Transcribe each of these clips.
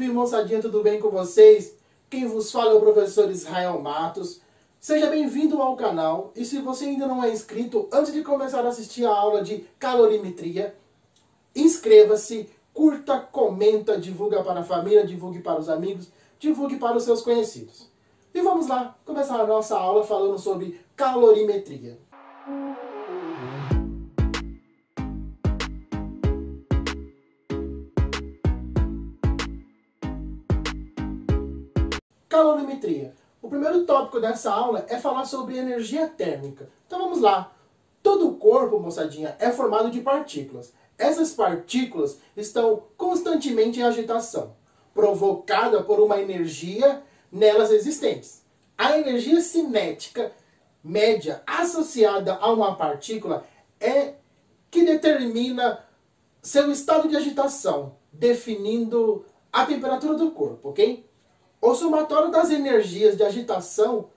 Salve, moçadinha, tudo bem com vocês? Quem vos fala é o professor Israel Matos. Seja bem-vindo ao canal. E se você ainda não é inscrito, antes de começar a assistir a aula de calorimetria, inscreva-se, curta, comenta, divulga para a família, divulgue para os amigos, divulgue para os seus conhecidos. E vamos lá, começar a nossa aula falando sobre calorimetria. Calorimetria. O primeiro tópico dessa aula é falar sobre energia térmica. Então vamos lá. Todo o corpo, moçadinha, é formado de partículas. Essas partículas estão constantemente em agitação, provocada por uma energia nelas existentes. A energia cinética média associada a uma partícula é que determina seu estado de agitação, definindo a temperatura do corpo, ok? O somatório das energias de agitação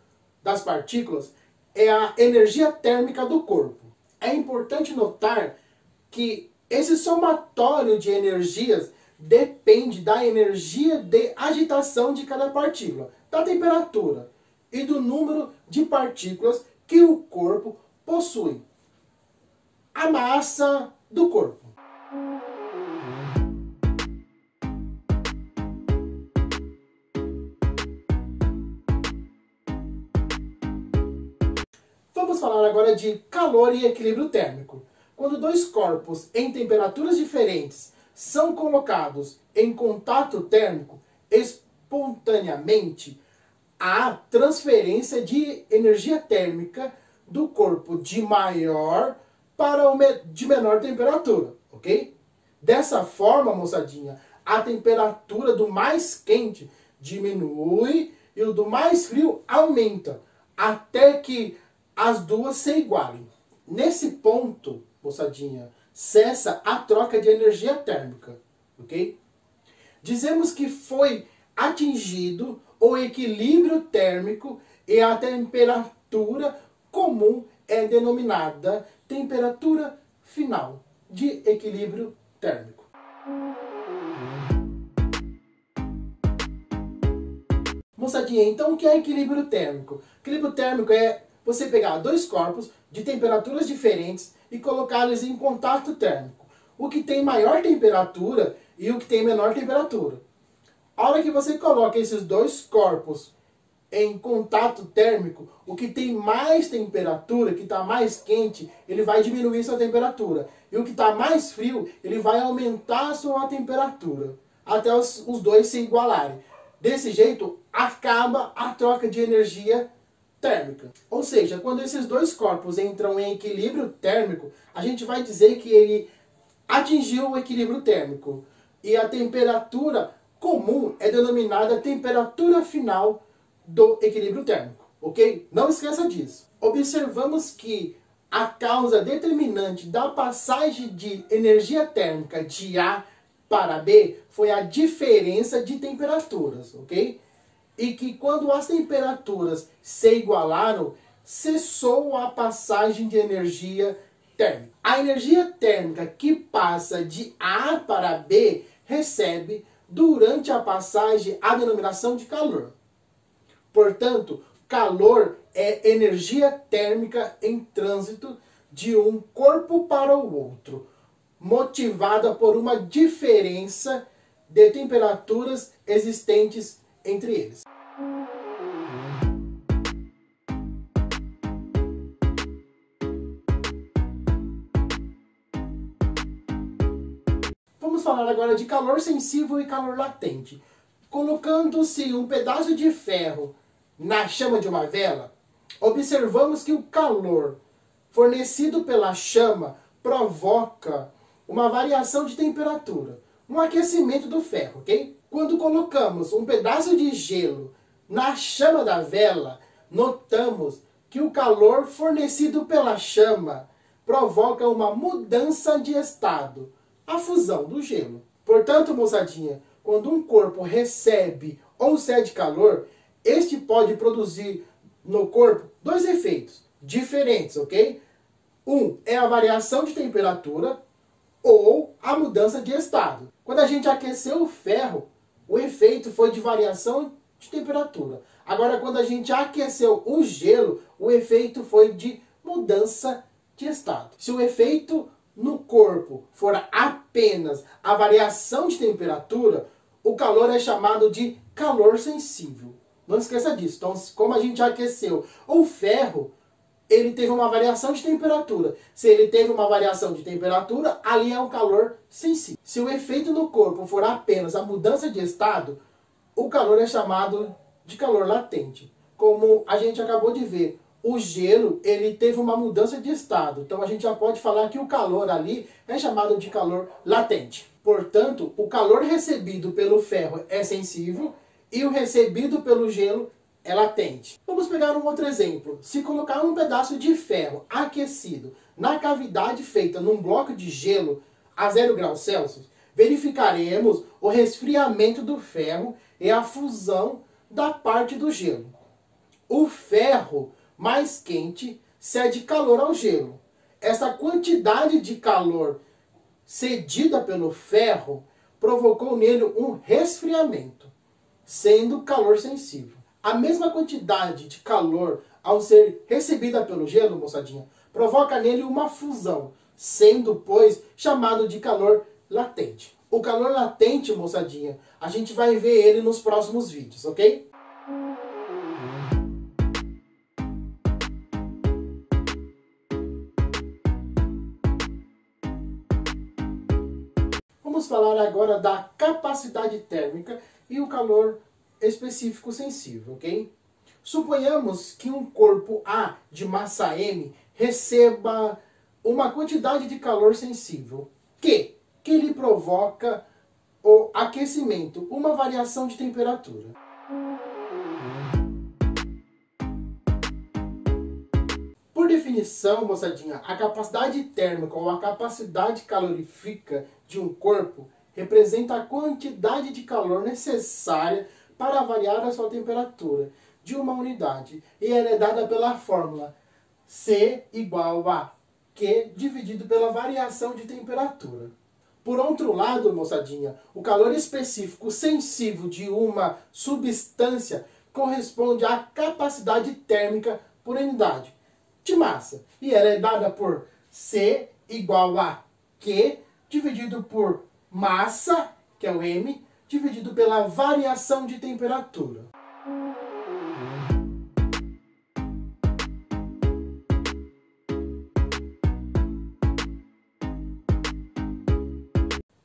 das partículas é a energia térmica do corpo. É importante notar que esse somatório de energias depende da energia de agitação de cada partícula, da temperatura e do número de partículas que o corpo possui. A massa do corpo. Vamos falar agora de calor e equilíbrio térmico. Quando dois corpos em temperaturas diferentes são colocados em contato térmico, espontaneamente há transferência de energia térmica do corpo de maior para o de menor temperatura, ok? Dessa forma, moçadinha, a temperatura do mais quente diminui e o do mais frio aumenta, até que as duas se igualem. Nesse ponto, moçadinha, cessa a troca de energia térmica, ok? Dizemos que foi atingido o equilíbrio térmico e a temperatura comum é denominada temperatura final de equilíbrio térmico. Moçadinha, então o que é equilíbrio térmico? Equilíbrio térmico é você pegar dois corpos de temperaturas diferentes e colocá-los em contato térmico. O que tem maior temperatura e o que tem menor temperatura. A hora que você coloca esses dois corpos em contato térmico, o que tem mais temperatura, que está mais quente, ele vai diminuir sua temperatura. E o que está mais frio, ele vai aumentar a sua temperatura, até os dois se igualarem. Desse jeito, acaba a troca de energia térmica. Ou seja, quando esses dois corpos entram em equilíbrio térmico, a gente vai dizer que ele atingiu o equilíbrio térmico. E a temperatura comum é denominada temperatura final do equilíbrio térmico, ok? Não esqueça disso. Observamos que a causa determinante da passagem de energia térmica de A para B foi a diferença de temperaturas, ok? E que quando as temperaturas se igualaram, cessou a passagem de energia térmica. A energia térmica que passa de A para B recebe, durante a passagem, a denominação de calor. Portanto, calor é energia térmica em trânsito de um corpo para o outro, motivada por uma diferença de temperaturas existentes entre eles. Vamos falar agora de calor sensível e calor latente. Colocando-se um pedaço de ferro na chama de uma vela, observamos que o calor fornecido pela chama provoca uma variação de temperatura, um aquecimento do ferro, ok? Quando colocamos um pedaço de gelo na chama da vela, notamos que o calor fornecido pela chama provoca uma mudança de estado, a fusão do gelo. Portanto, moçadinha, quando um corpo recebe ou cede calor, este pode produzir no corpo dois efeitos diferentes, ok? Um é a variação de temperatura ou a mudança de estado. Quando a gente aqueceu o ferro, o efeito foi de variação de temperatura. Agora, quando a gente aqueceu o gelo, o efeito foi de mudança de estado. Se o efeito no corpo for apenas a variação de temperatura, o calor é chamado de calor sensível. Não esqueça disso. Então, como a gente aqueceu o ferro, ele teve uma variação de temperatura. Se ele teve uma variação de temperatura, ali é um calor sensível. Se o efeito no corpo for apenas a mudança de estado, o calor é chamado de calor latente. Como a gente acabou de ver, o gelo, ele teve uma mudança de estado. Então a gente já pode falar que o calor ali é chamado de calor latente. Portanto, o calor recebido pelo ferro é sensível e o recebido pelo gelo é latente. Vamos pegar um outro exemplo. Se colocar um pedaço de ferro aquecido na cavidade feita num bloco de gelo a 0 graus Celsius, verificaremos o resfriamento do ferro e a fusão da parte do gelo. O ferro mais quente cede calor ao gelo. Essa quantidade de calor cedida pelo ferro provocou nele um resfriamento, sendo calor sensível. A mesma quantidade de calor ao ser recebida pelo gelo, moçadinha, provoca nele uma fusão, sendo, pois, chamado de calor latente. O calor latente, moçadinha, a gente vai ver ele nos próximos vídeos, ok? Vamos falar agora da capacidade térmica e o calor específico sensível, ok? Suponhamos que um corpo A de massa M receba uma quantidade de calor sensível que lhe provoca o aquecimento, uma variação de temperatura. Por definição, moçadinha, a capacidade térmica ou a capacidade calorífica de um corpo representa a quantidade de calor necessária para variar a sua temperatura de uma unidade. E ela é dada pela fórmula C igual a Q dividido pela variação de temperatura. Por outro lado, moçadinha, o calor específico sensível de uma substância corresponde à capacidade térmica por unidade de massa. E ela é dada por C igual a Q dividido por massa, que é o M, dividido pela variação de temperatura.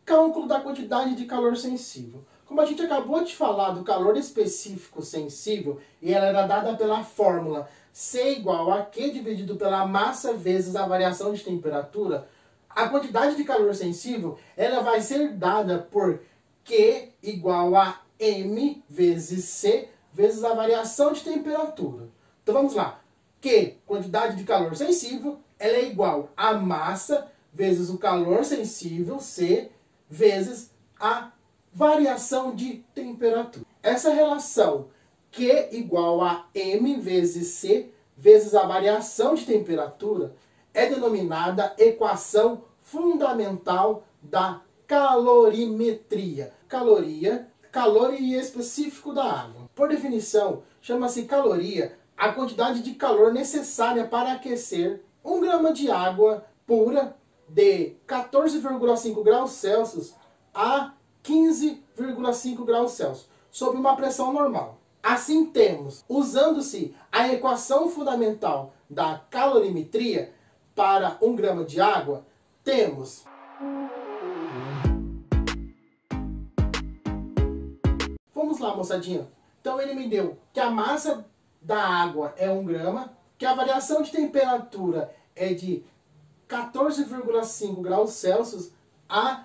Cálculo da quantidade de calor sensível. Como a gente acabou de falar do calor específico sensível, e ela era dada pela fórmula C igual a Q dividido pela massa vezes a variação de temperatura, a quantidade de calor sensível ela vai ser dada por Q igual a M vezes C vezes a variação de temperatura. Então vamos lá. Q, quantidade de calor sensível, ela é igual a massa vezes o calor sensível, C, vezes a variação de temperatura. Essa relação Q igual a M vezes C vezes a variação de temperatura é denominada equação fundamental da calorimetria. Caloria, calor e específico da água. Por definição, chama-se caloria a quantidade de calor necessária para aquecer 1 grama de água pura de 14,5 graus Celsius a 15,5 graus Celsius, sob uma pressão normal. Assim temos, usando-se a equação fundamental da calorimetria para 1 grama de água, temos vamos lá, moçadinha. Então ele me deu que a massa da água é 1 grama, que a variação de temperatura é de 14,5 graus Celsius a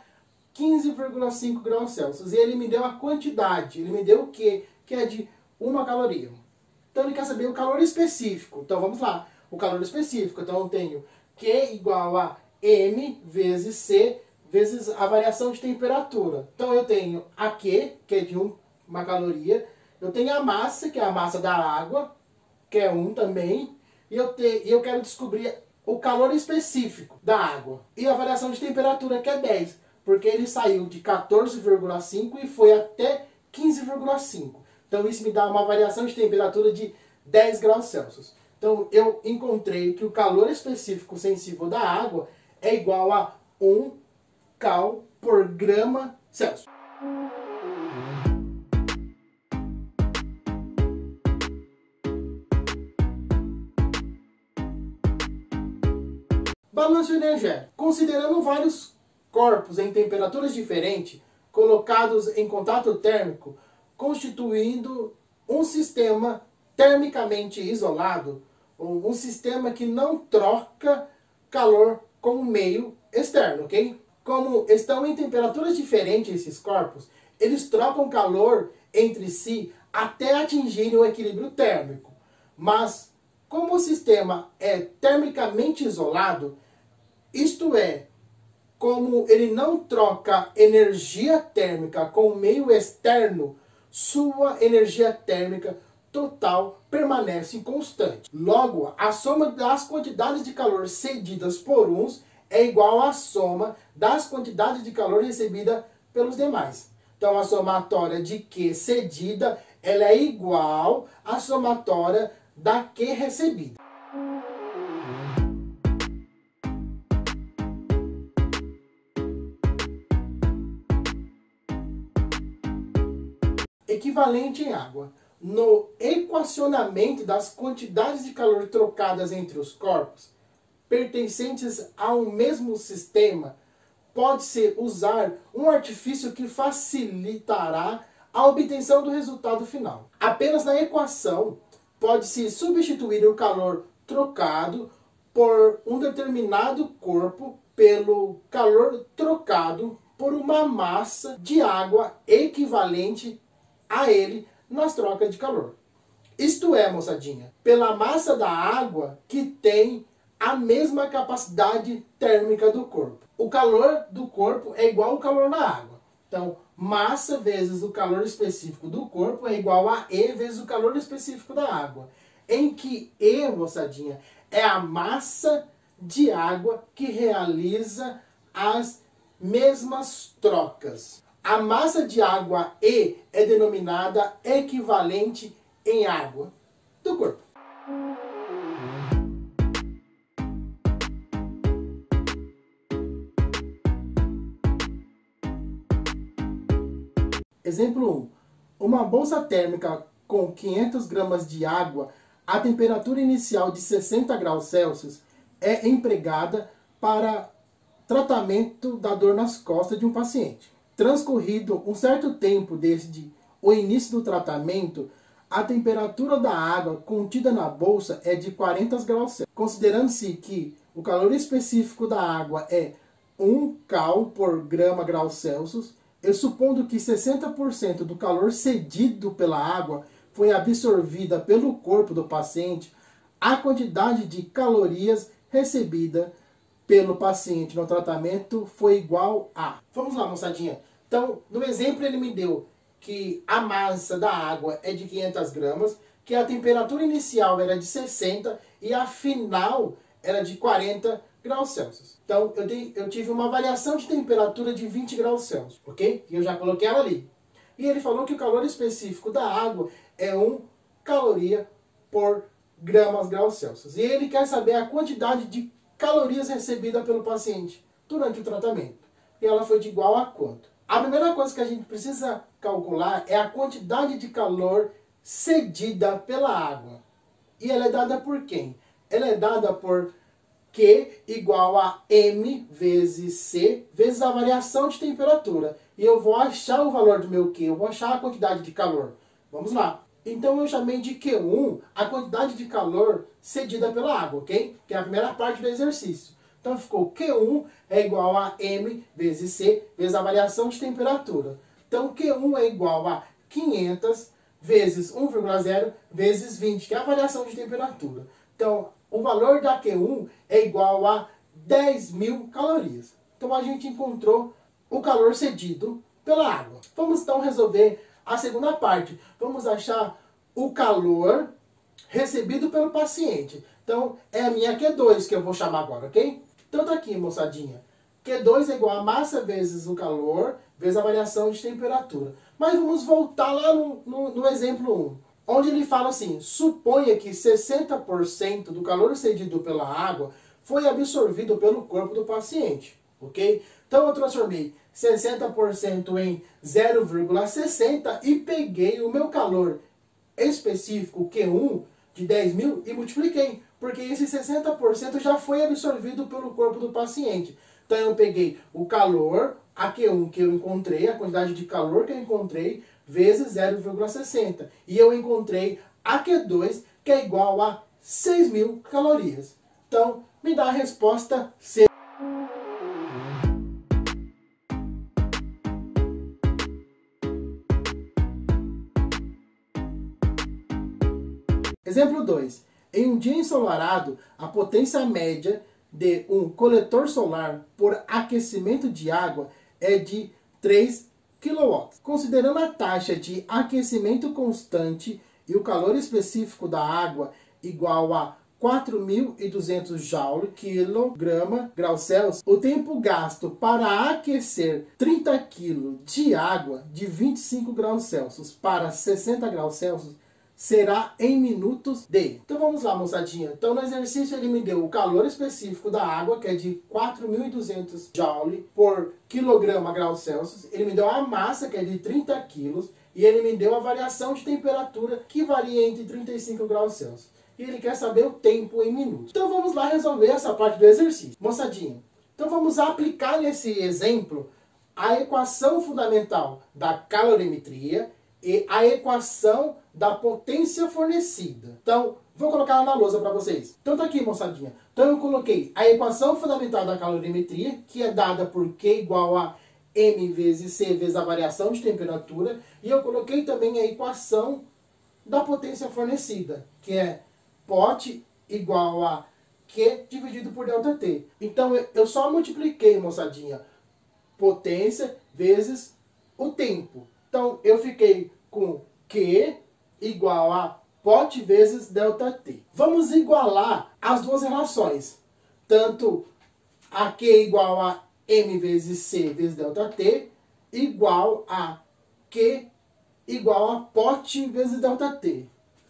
15,5 graus Celsius. E ele me deu a quantidade, ele me deu o quê? Que é de 1 caloria. Então ele quer saber o calor específico. Então vamos lá, o calor específico. Então eu tenho Q igual a M vezes C vezes a variação de temperatura. Então eu tenho a Q, que é de 1 caloria. Eu tenho a massa, que é a massa da água, que é 1 também. E eu quero descobrir o calor específico da água. E a variação de temperatura, que é 10. Porque ele saiu de 14,5 e foi até 15,5. Então isso me dá uma variação de temperatura de 10 graus Celsius. Então eu encontrei que o calor específico sensível da água é igual a 1 cal por grama Celsius. Balanço energético. Considerando vários corpos em temperaturas diferentes, colocados em contato térmico, constituindo um sistema termicamente isolado, um sistema que não troca calor com o meio externo, ok? Como estão em temperaturas diferentes esses corpos, eles trocam calor entre si até atingirem o equilíbrio térmico. Mas, como o sistema é termicamente isolado, isto é, como ele não troca energia térmica com o meio externo, sua energia térmica total permanece constante. Logo, a soma das quantidades de calor cedidas por uns é igual à soma das quantidades de calor recebida pelos demais. Então, a somatória de Q cedida ela é igual à somatória da Q recebida. Equivalente em água. No equacionamento das quantidades de calor trocadas entre os corpos, pertencentes a um mesmo sistema, pode-se usar um artifício que facilitará a obtenção do resultado final. Apenas na equação, pode-se substituir o calor trocado por um determinado corpo pelo calor trocado por uma massa de água equivalente a ele nas trocas de calor. Isto é, moçadinha, pela massa da água que tem a mesma capacidade térmica do corpo. O calor do corpo é igual ao calor na água. Então, massa vezes o calor específico do corpo é igual a E vezes o calor específico da água. Em que E, moçadinha, é a massa de água que realiza as mesmas trocas. A massa de água E é denominada equivalente em água do corpo. Exemplo 1. Uma bolsa térmica com 500 gramas de água a temperatura inicial de 60 graus Celsius é empregada para tratamento da dor nas costas de um paciente. Transcorrido um certo tempo desde o início do tratamento, a temperatura da água contida na bolsa é de 40 graus Celsius. Considerando-se que o calor específico da água é 1 cal por grama graus Celsius, e supondo que 60% do calor cedido pela água foi absorvida pelo corpo do paciente, a quantidade de calorias recebida pelo paciente no tratamento foi igual a... Vamos lá, moçadinha. Então, no exemplo ele me deu que a massa da água é de 500 gramas, que a temperatura inicial era de 60 e a final era de 40 graus Celsius. Então, eu tive uma variação de temperatura de 20 graus Celsius, ok? E eu já coloquei ela ali. E ele falou que o calor específico da água é 1 caloria por gramas graus Celsius. E ele quer saber a quantidade de calorias recebida pelo paciente durante o tratamento. E ela foi de igual a quanto? A primeira coisa que a gente precisa calcular é a quantidade de calor cedida pela água. E ela é dada por quem? Ela é dada por Q igual a M vezes C vezes a variação de temperatura. E eu vou achar o valor do meu Q, eu vou achar a quantidade de calor. Vamos lá. Então eu chamei de Q1 a quantidade de calor cedida pela água, ok? Que é a primeira parte do exercício. Então ficou Q1 é igual a M vezes C vezes a variação de temperatura. Então Q1 é igual a 500 vezes 1,0 vezes 20, que é a variação de temperatura. Então o valor da Q1 é igual a 10.000 calorias. Então a gente encontrou o calor cedido pela água. Vamos então resolver a segunda parte. Vamos achar o calor recebido pelo paciente. Então, é a minha Q2 que eu vou chamar agora, ok? Então tá aqui, moçadinha. Q2 é igual a massa vezes o calor, vezes a variação de temperatura. Mas vamos voltar lá no exemplo 1, onde ele fala assim, suponha que 60% do calor cedido pela água foi absorvido pelo corpo do paciente, ok? Então eu transformei 60% em 0,60 e peguei o meu calor específico, Q1, de 10.000 e multipliquei, porque esse 60% já foi absorvido pelo corpo do paciente. Então eu peguei o calor, a Q1 que eu encontrei, a quantidade de calor que eu encontrei, vezes 0,60. E eu encontrei a Q2, que é igual a 6.000 calorias. Então, me dá a resposta C. Exemplo 2. Em um dia ensolarado, a potência média de um coletor solar por aquecimento de água é de 3 kW. Considerando a taxa de aquecimento constante e o calor específico da água igual a 4.200 Joule, kg, grau Celsius, o tempo gasto para aquecer 30 kg de água de 25 graus Celsius para 60 graus Celsius será em minutos de... Então vamos lá, moçadinha. Então no exercício ele me deu o calor específico da água, que é de 4.200 Joule por quilograma grau Celsius. Ele me deu a massa, que é de 30 quilos. E ele me deu a variação de temperatura, que varia entre 35 graus Celsius. E ele quer saber o tempo em minutos. Então vamos lá resolver essa parte do exercício. Moçadinha, então vamos aplicar nesse exemplo a equação fundamental da calorimetria e a equação da potência fornecida. Então, vou colocar na lousa para vocês. Então tá aqui, moçadinha. Então eu coloquei a equação fundamental da calorimetria, que é dada por Q igual a M vezes C vezes a variação de temperatura. E eu coloquei também a equação da potência fornecida, que é POT igual a Q dividido por ΔT. Então eu só multipliquei, moçadinha, potência vezes o tempo. Então eu fiquei com Q igual a POT vezes ΔT. Vamos igualar as duas relações. Tanto a Q igual a M vezes C vezes ΔT igual a Q igual a POT vezes ΔT.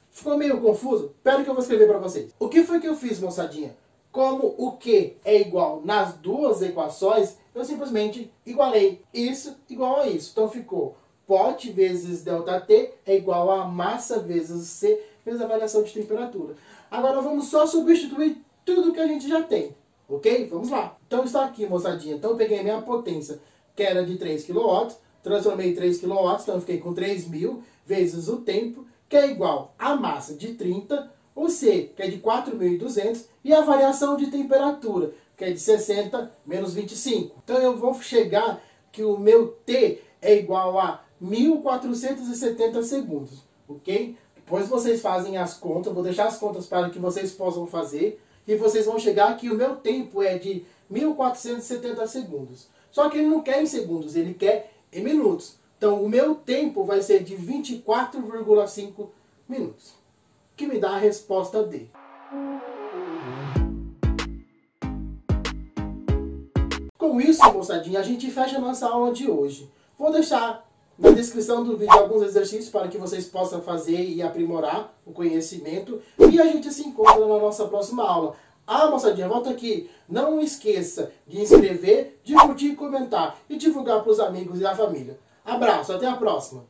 Ficou meio confuso? Espera que eu vou escrever para vocês. O que foi que eu fiz, moçadinha? Como o Q é igual nas duas equações, eu simplesmente igualei isso igual a isso. Então ficou POT vezes ΔT é igual a massa vezes C vezes a variação de temperatura. Agora vamos só substituir tudo que a gente já tem, ok? Vamos lá. Então está aqui, moçadinha. Então eu peguei minha potência, que era de 3 kW, transformei em 3 kW, então eu fiquei com 3.000 vezes o tempo, que é igual a massa de 30, o C, que é de 4.200, e a variação de temperatura, que é de 60 menos 25. Então eu vou chegar que o meu T é igual a 1.470 segundos, ok? Depois vocês fazem as contas, vou deixar as contas para que vocês possam fazer, e vocês vão chegar que o meu tempo é de 1.470 segundos. Só que ele não quer em segundos, ele quer em minutos. Então o meu tempo vai ser de 24,5 minutos, que me dá a resposta D. Com isso, moçadinha, a gente fecha a nossa aula de hoje. Vou deixar na descrição do vídeo alguns exercícios para que vocês possam fazer e aprimorar o conhecimento. E a gente se encontra na nossa próxima aula. Ah, moçadinha, volta aqui. Não esqueça de inscrever, de curtir e comentar. E divulgar para os amigos e a família. Abraço, até a próxima.